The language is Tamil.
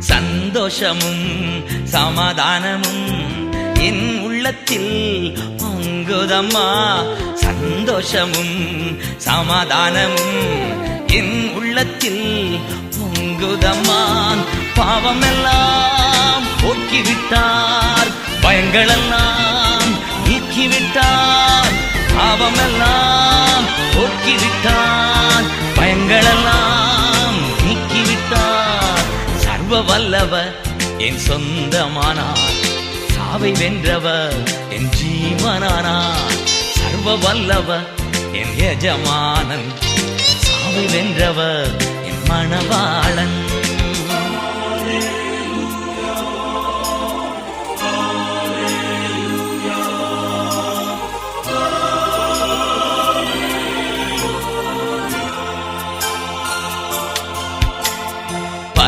சந்தோஷமும் சமாதானமும் என் உள்ளத்தில் பொங்குதம்மா. சந்தோஷமும் சமாதானமும் என் உள்ளத்தில் பொங்குதம்மா. பாவமெல்லாம் போக்கிவிட்டார், பயங்களெல்லாம் நீக்கிவிட்டார். பாவமெல்லாம் போக்கிவிட்டார், பயங்களெல்லாம் நீக்கிவிட்டார். சர்வ வல்லவர் என் சொந்தமானார், சாவை வென்றவர் என் ஜீவனானார். சர்வ வல்லவர் என் எஜமானன், சாவை வென்றவர் என் மணவாளன்.